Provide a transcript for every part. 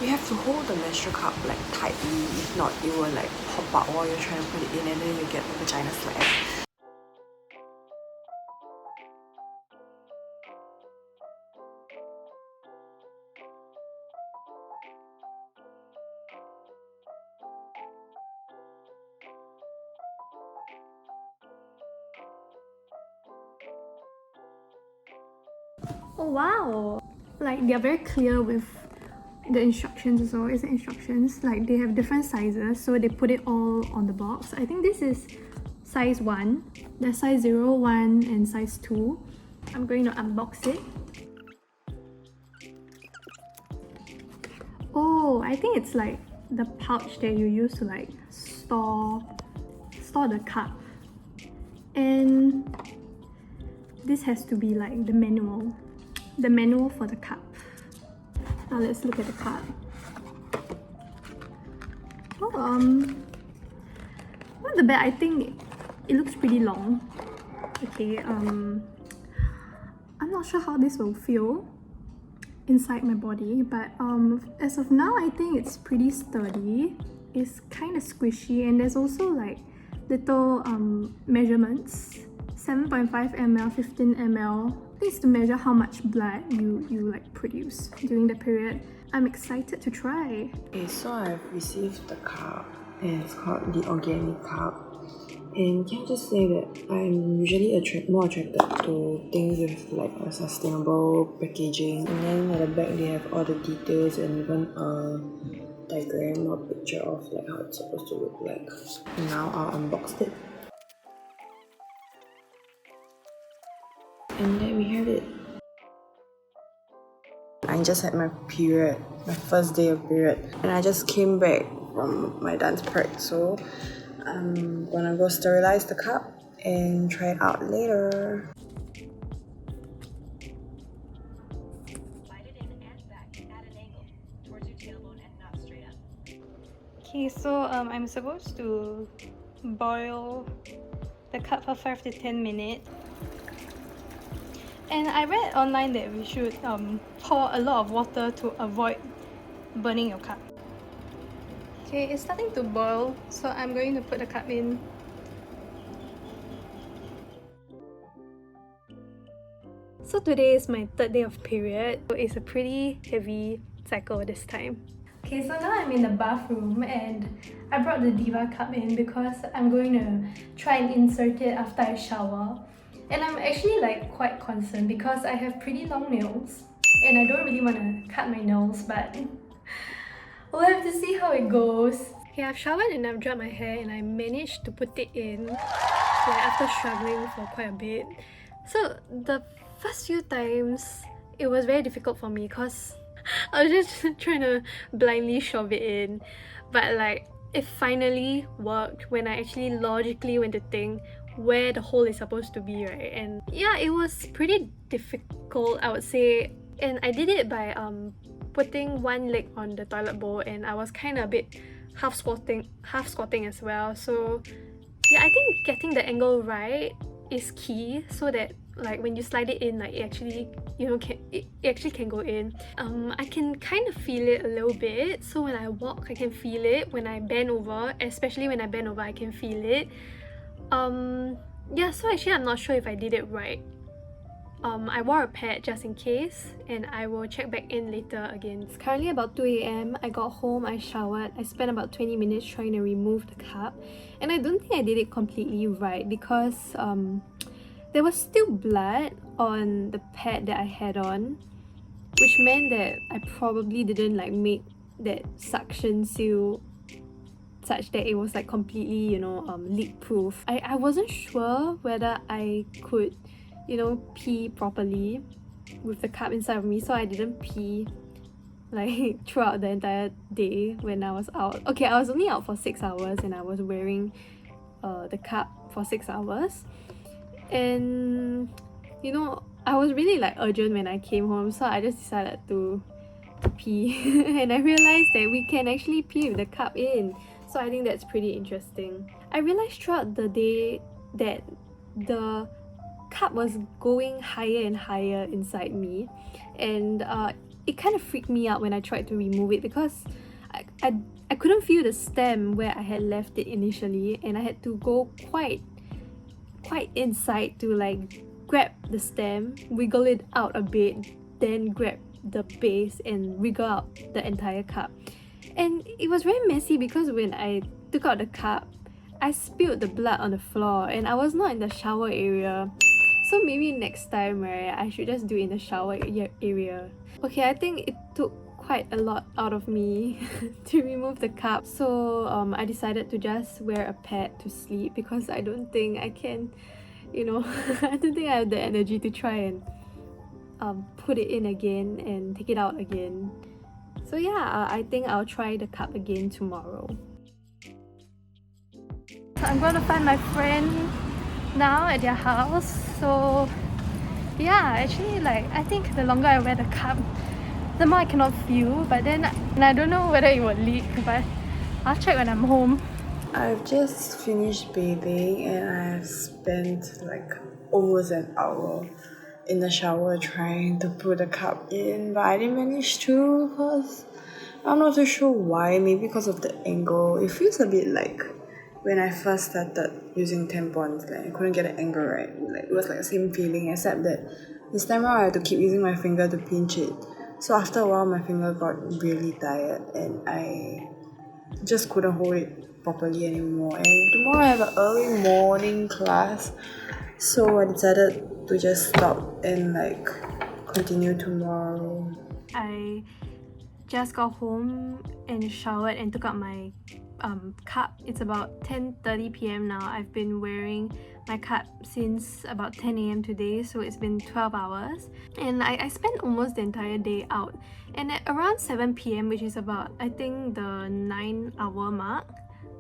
You have to hold the menstrual cup like tightly, if not it will like pop out while you're trying to put it in and then you get the vagina slap. Oh wow! Like they're very clear with the instructions as well. It's the instructions. Like they have different sizes, so they put it all on the box. I think this is size 1. There's size 0, 1 and size 2. I'm going to unbox it. Oh, I think it's like the pouch that you use to like store the cup. And this has to be like the manual for the cup. Now let's look at the cup. Oh, not the bad. I think it looks pretty long. Okay, I'm not sure how this will feel inside my body, but as of now, I think it's pretty sturdy. It's kind of squishy, and there's also like little measurements. 7.5 ml, 15 ml. This is to measure how much blood you like produce during the period. I'm excited to try. Okay, so I've received the cup and it's called the OrganiCup. And can I just say that I'm usually more attracted to things with like a sustainable packaging. And then at the back they have all the details and even a diagram or picture of like how it's supposed to look like. Now I'll unbox it. And there we have it. I just had my period, my first day of period, and I just came back from my dance prep, so I'm gonna go sterilize the cup and try it out later. Okay, so I'm supposed to boil the cup for 5 to 10 minutes. And I read online that we should pour a lot of water to avoid burning your cup. Okay, it's starting to boil, so I'm going to put the cup in. So today is my 3rd day of period, so it's a pretty heavy cycle this time. Okay, so now I'm in the bathroom and I brought the Diva Cup in because I'm going to try and insert it after I shower. And I'm actually like quite concerned because I have pretty long nails and I don't really want to cut my nails, but we'll have to see how it goes. Okay, I've showered and I've dried my hair and I managed to put it in like after struggling for quite a bit. So the first few times it was very difficult for me because I was just trying to blindly shove it in, but like it finally worked when I actually logically went to think where the hole is supposed to be, right? And yeah, it was pretty difficult, I would say, and I did it by putting one leg on the toilet bowl and I was kind of a bit half squatting as well. So yeah, I think getting the angle right is key so that like when you slide it in, like it actually, you know, it actually can go in. I can kind of feel it a little bit, so when I walk I can feel it. When I bend over, especially when I bend over, I can feel it. Yeah, so actually I'm not sure if I did it right. I wore a pad just in case, and I will check back in later again. It's currently about 2 AM. I got home, I showered, I spent about 20 minutes trying to remove the cup, and I don't think I did it completely right because there was still blood on the pad that I had on, which meant that I probably didn't like make that suction seal such that it was like completely, you know, leak proof. I wasn't sure whether I could, you know, pee properly with the cup inside of me, so I didn't pee like throughout the entire day when I was out. Okay, I was only out for 6 hours and I was wearing the cup for 6 hours, and you know, I was really like urgent when I came home, so I just decided to pee and I realized that we can actually pee with the cup in. So I think that's pretty interesting. I realized throughout the day that the cup was going higher and higher inside me, and it kind of freaked me out when I tried to remove it because I couldn't feel the stem where I had left it initially, and I had to go quite inside to like grab the stem, wiggle it out a bit, then grab the base and wriggle out the entire cup. And it was very messy because when I took out the cup, I spilled the blood on the floor and I was not in the shower area. So maybe next time, right, I should just do it in the shower area. Okay, I think it took quite a lot out of me to remove the cup. So I decided to just wear a pad to sleep because I don't think I can, I don't think I have the energy to try and put it in again and take it out again. So yeah, I think I'll try the cup again tomorrow. So I'm gonna find my friend now at their house. So yeah, actually I think the longer I wear the cup, the more I cannot feel, but then I don't know whether it will leak, but I'll check when I'm home. I've just finished bathing and I've spent like almost an hour in the shower trying to put the cup in, but I didn't manage to because I'm not too sure why. Maybe because of the angle. It feels a bit like when I first started using tampons, like I couldn't get the angle right. Like it was like the same feeling, except that this time around I had to keep using my finger to pinch it. So after a while my finger got really tired and I just couldn't hold it properly anymore. And tomorrow I have an early morning class, so I decided to just stop and like continue tomorrow. I just got home and showered and took out my cup. It's about 10:30 p.m. now. I've been wearing my cup since about 10 a.m. today, so it's been 12 hours. And I spent almost the entire day out. And at around 7 p.m., which is about, I think, the 9-hour mark.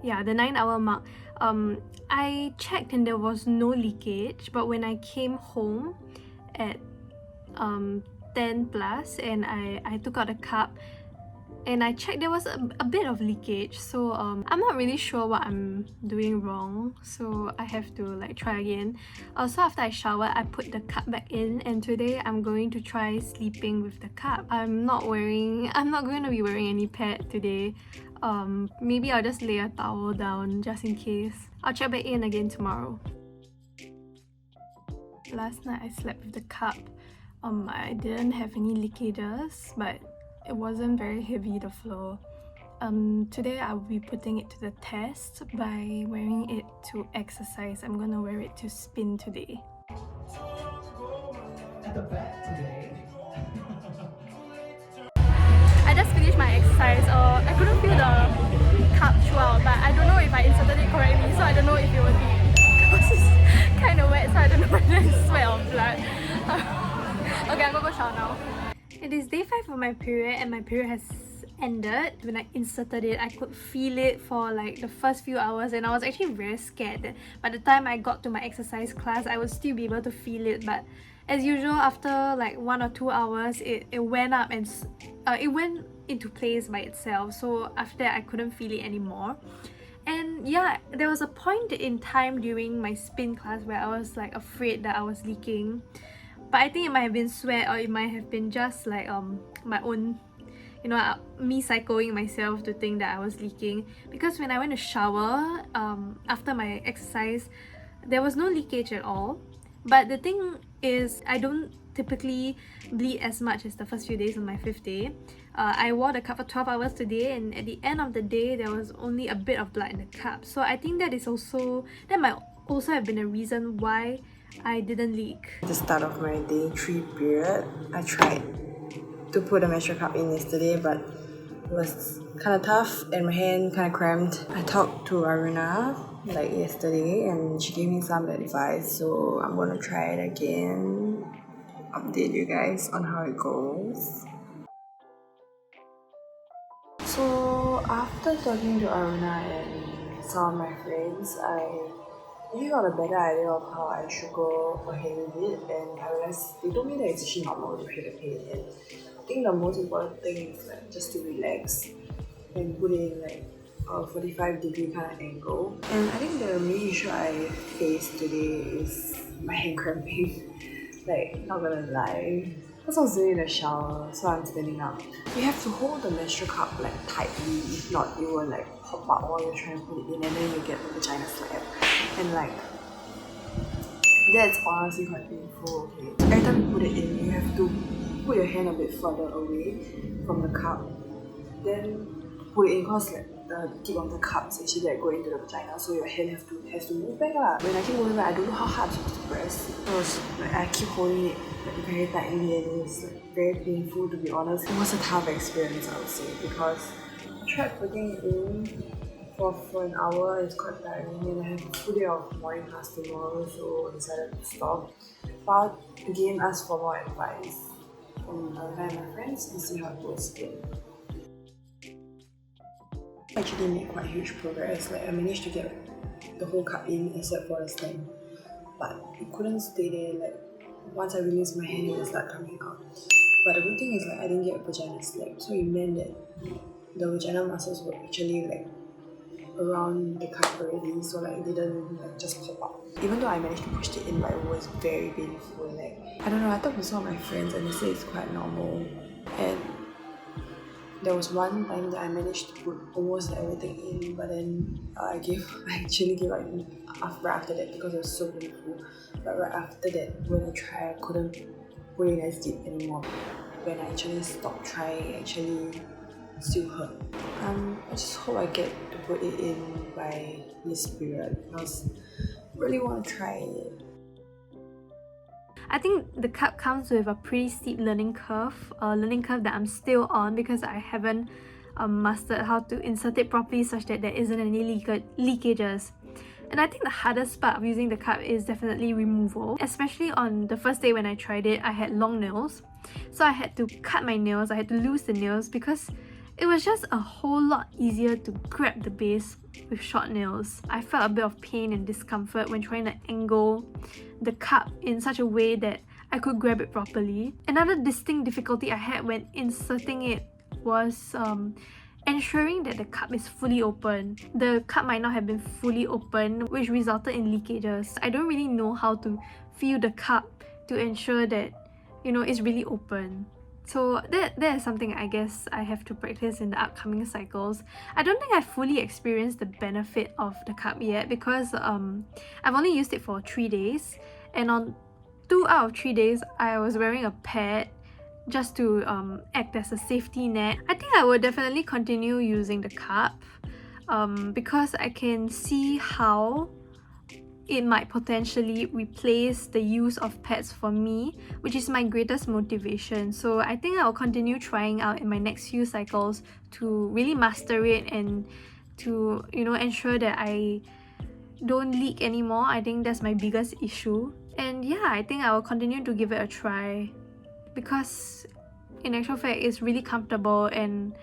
Yeah, the 9-hour mark. I checked and there was no leakage, but when I came home at 10 plus and I took out the cup and I checked, there was a bit of leakage. So I'm not really sure what I'm doing wrong, so I have to like try again. Also, after I shower, I put the cup back in, and today I'm going to try sleeping with the cup. I'm not going to be wearing any pad today. Maybe I'll just lay a towel down just in case. I'll check back in again tomorrow. Last night I slept with the cup. I didn't have any leakages, but it wasn't very heavy, the flow. Today I'll be putting it to the test by wearing it to exercise. I'm gonna wear it to spin today. At the back today. I just finished my exercise. I couldn't feel the cup throughout, but I don't know if I inserted it correctly, so I don't know if it would be because it's kind of wet, so I don't know whether it's sweat or blood. Okay, I'm gonna go shower now. It is day 5 of my period and my period has ended. When I inserted it, I could feel it for like the first few hours and I was actually very scared that by the time I got to my exercise class, I would still be able to feel it. But as usual, after like 1 or 2 hours, it went up and it went into place by itself. So after that, I couldn't feel it anymore. And yeah, there was a point in time during my spin class where I was like afraid that I was leaking. But I think it might have been sweat or it might have been just like my own, me psychoing myself to think that I was leaking. Because when I went to shower after my exercise, there was no leakage at all. But the thing is, I don't typically bleed as much as the first few days on my 5th day. I wore the cup for 12 hours today, and at the end of the day, there was only a bit of blood in the cup. So I think that might also have been a reason why I didn't leak. At the start of my day 3 period, I tried to put a menstrual cup in yesterday, but it was kind of tough and my hand kind of cramped. I talked to Aruna like yesterday and she gave me some advice, so I'm gonna try it again, update you guys on how it goes. So after talking to Aruna and some of my friends, I really got a better idea of how I should go ahead with it, and I realized they told me that it's actually normal to feel the pain, and I think the most important thing is like just to relax and put it in like a 45-degree kind of angle. And I think the main issue I faced today is my hand cramping. Like, not gonna lie, That's what I was doing in the shower, so I'm standing up. You have to hold the menstrual cup like tightly, if not it will like pop out while you're trying to put it in, and then you get the vagina slap. And like, that's honestly quite painful, okay? Every time you put it in, you have to put your hand a bit further away from the cup, then put it in, cause like the tip of the cup is actually like going into the vagina, so your hand has to move back lah. When I keep moving back, I don't know how hard I'm supposed to press. So it's like I keep holding it like very tightly, and it's like very painful, to be honest. It was a tough experience, I would say, because I tried putting it in for an hour. It's quite tiring, and I have a full day of morning class tomorrow, so I decided to stop. But again, asked for more advice from my friends to see how it goes again. I actually made quite huge progress. Like I managed to get the whole cup in except for the stem, but it couldn't stay there. Like once I released my hand, it would start coming out. But the good thing is like I didn't get vagina slap, so it meant that the vagina muscles were actually like around the cup already, so like it didn't like just pop out. Even though I managed to push it in, but it was very painful. Like I don't know, I talked to some of my friends and they say it's quite normal. And there was one time that I managed to put almost everything in, but then I actually gave up right after that because it was so painful. But right after that, when I tried, I couldn't put it as deep anymore. When I actually stopped trying, it actually still hurt. I just hope I get to put it in by this period because I really want to try it. I think the cup comes with a pretty steep learning curve that I'm still on because I haven't mastered how to insert it properly such that there isn't any leakages. And I think the hardest part of using the cup is definitely removal. Especially on the first day when I tried it, I had long nails. So I had to cut my nails, I had to lose the nails because it was just a whole lot easier to grab the base with short nails. I felt a bit of pain and discomfort when trying to angle the cup in such a way that I could grab it properly. Another distinct difficulty I had when inserting it was ensuring that the cup is fully open. The cup might not have been fully open, which resulted in leakages. I don't really know how to feel the cup to ensure that, you know, it's really open. So that is something I guess I have to practice in the upcoming cycles. I don't think I've fully experienced the benefit of the cup yet because I've only used it for 3 days, and on 2 out of 3 days I was wearing a pad just to act as a safety net. I think I will definitely continue using the cup because I can see how it might potentially replace the use of pads for me, which is my greatest motivation. So I think I'll continue trying out in my next few cycles to really master it and to, you know, ensure that I don't leak anymore. I think that's my biggest issue. And yeah, I think I will continue to give it a try because in actual fact it's really comfortable, and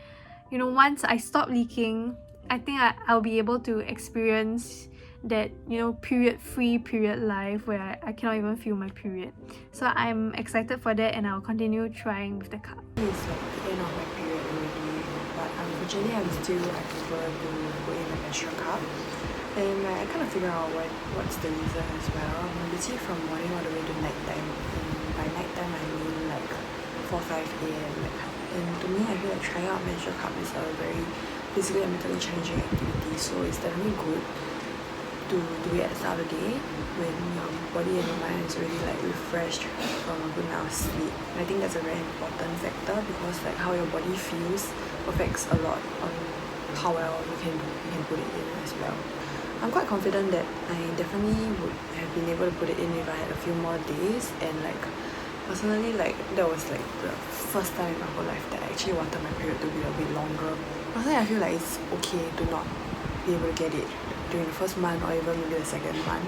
you know, once I stop leaking, I think I'll be able to experience that, you know, period-free period life where I cannot even feel my period. So I'm excited for that and I'll continue trying with the cup. It's like the end of my period already, but unfortunately I prefer to put in the menstrual cup. And I kind of figure out what's the reason as well. I'm busy from morning all the way to night time. And by night time I mean like 4-5 a.m. And to me, I feel like trying out menstrual cup is a very physically and mentally challenging activity. So it's definitely good to do it at the start of the day when your body and your mind is already like refreshed from a good night of sleep. And I think that's a very important factor because like how your body feels affects a lot on how well you can put it in as well. I'm quite confident that I definitely would have been able to put it in if I had a few more days, and like personally, like that was like the first time in my whole life that I actually wanted my period to be a bit longer. Personally, I feel like it's okay to not be able to get it during the first month or even maybe the second month.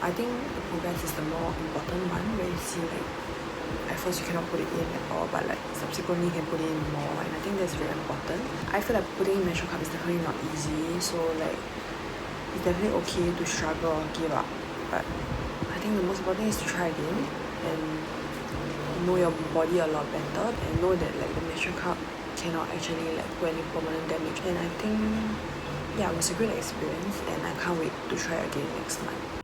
I think the progress is the more important one, where you see like at first you cannot put it in at all, but like subsequently you can put it in more, and I think that's very important. I feel like putting in menstrual cup is definitely not easy, so like it's definitely okay to struggle or give up, but I think the most important thing is to try again and know your body a lot better and know that like the menstrual cup cannot actually like do any permanent damage. And I think yeah, it was a great experience and I can't wait to try again next month.